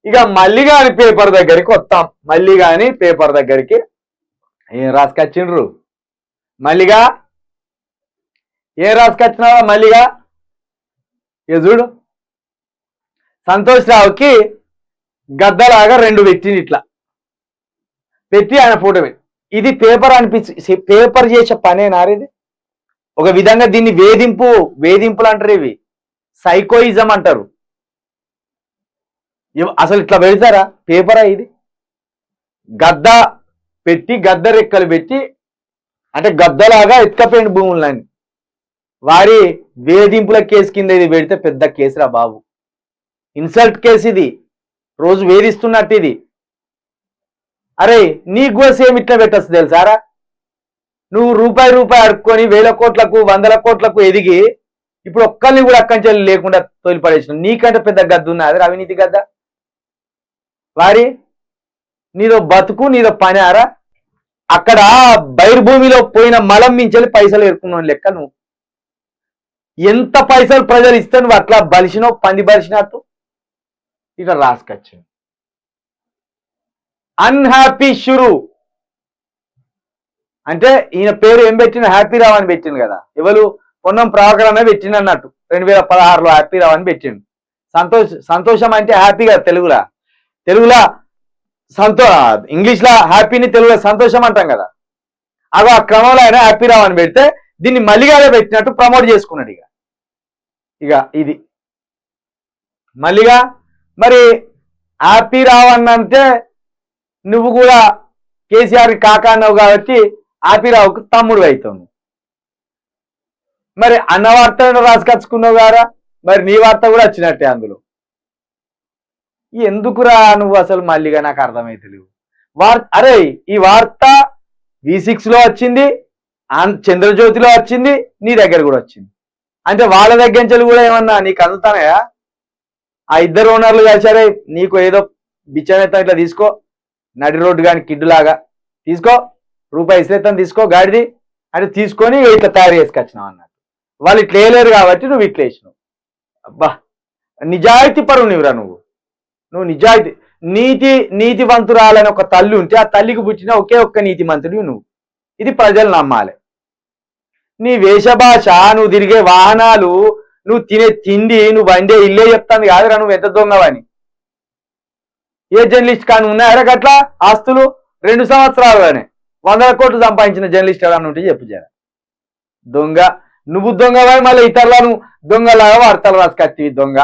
ఇక మళ్ళీ కానీ పేపర్ దగ్గరికి వస్తాం. మళ్ళీ కానీ పేపర్ దగ్గరికి ఏం రాసుకొచ్చిండ్రు? మల్లిగా ఏం రాసుకొచ్చినావా? మల్లిగా ఇక చూడు, సంతోష్ రావుకి గద్దలాగా 2 పెట్టింది, ఇట్లా పెట్టి ఆయన ఫోటో పెట్టి. ఇది పేపర్ అనిపించి పేపర్ చేసే పనేనా ఇది? ఒక విధంగా దీన్ని వేధింపులు అంటారు, ఇవి సైకోయిజం అంటారు. అసలు ఇట్లా పెడతారా? పేపరా ఇది? గద్ద పెట్టి, గద్ద రెక్కలు పెట్టి, అంటే గద్దలాగా ఎత్తుకపోయిన భూములని వారి వేధింపుల కేసు కింద ఇది పెడితే పెద్ద కేసురా బాబు. ఇన్సల్ట్ కేసు ఇది, రోజు వేధిస్తున్నట్టు ఇది. అరే నీకు కూడా సేమ్ ఇట్లా పెట్టచ్చు తెలుసారా? నువ్వు రూపాయి అడుక్కొని 1000 కోట్లకు 100 కోట్లకు ఎదిగి ఇప్పుడు ఒక్కరిని కూడా అక్కంచెల్లి లేకుండా తోలిపడేసిన నీకంటే పెద్ద గద్ద ఉన్నది అవినీతి గద్ద. వారి నీదో బతుకు, నీదో పని ఆరా. అక్కడ బైర్భూమిలో పోయిన మలం మించెల్లి పైసలు ఎరుకున్నావు లెక్క. నువ్వు ఎంత పైసలు ప్రజలు ఇస్తే నువ్వు అట్లా బలిసినావు, పంది బలిసినట్టు ఇట్లా రాసుకొచ్చు. అన్హ్యాపీ షురు అంటే ఈయన పేరు ఏం పెట్టిన? హ్యాపీ రావు అని పెట్టిండు కదా. ఎవరు? పొన్నం ప్రభాకర్ అనే పెట్టిండు అన్నట్టు. 2016లో హ్యాపీ రావు అని పెట్టిండు. సంతోషం అంటే హ్యాపీ కదా తెలుగులా ఇంగ్లీష్లో హ్యాపీని తెలుగులో సంతోషం అంటాం కదా. అగో ఆ క్రమంలో ఆయన హ్యాపీ రావు అని పెడితే దీన్ని మల్లిగానే పెట్టినట్టు ప్రమోట్ చేసుకున్నాడు. ఇక ఇది మల్లిగా మరి హ్యాపీ రావు అన్నంటే నువ్వు కూడా కేసీఆర్ కాకా అన్నావు కాబట్టి హ్యాపీ రావుకు తమ్ముడు అవుతావు. మరి అన్న వార్త రాసుకొచ్చుకున్నావు గారా, మరి నీ వార్త కూడా వచ్చినట్టే అందులో. ఎందుకురా నువ్వు అసలు మల్లిగా? నాకు అర్థమైతలేవు. అరే ఈ వార్త V6లో వచ్చింది, చంద్రజ్యోతిలో వచ్చింది, నీ దగ్గర కూడా వచ్చింది. అంటే వాళ్ళ దగ్గర నుంచి కూడా ఏమన్నా నీకు అందుతానాయా? ఆ ఇద్దరు ఓనర్లు కలిసారే నీకు ఏదో బిచ్చమెత్తం ఇట్లా తీసుకో, నడి రోడ్డు కానీ కిడ్డులాగా తీసుకో, రూపాయి ఇస్తా తీసుకో గాడిది అంటే తీసుకొని ఇట్లా తయారు చేసుకొచ్చినావు అన్నట్టు. వాళ్ళు ఇట్లా వేయలేరు కాబట్టి నువ్వు ఇట్లా వేసినావు. అబ్బా నిజాయితీ పరువు నువ్వురా నువ్వు నిజాయితీ నీతివంతురాలని ఒక తల్లి ఉంటే ఆ తల్లికి పుట్టిన ఒకే ఒక్క నీతిమంతుడివి నువ్వు. ఇది ప్రజలు నమ్మాలి. నీ వేషభాష, నువ్వు తిరిగే వాహనాలు, నువ్వు తినే తిండి, నువ్వు వండే ఇల్లే చెప్తాను కాదురా నువ్వు ఎంత దొంగవని. ఏ జర్నలిస్ట్ కానీ ఉన్నాయా గట్లా ఆస్తులు? 2 సంవత్సరాలుగానే 100 కోట్లు సంపాదించిన జర్నలిస్ట్ ఎవరన్నా ఉంటే చెప్పు జర. దొంగ నువ్వు దొంగవని మళ్ళీ ఇతరులను దొంగలాగా వార్తలు రాసుకొచ్చి దొంగ.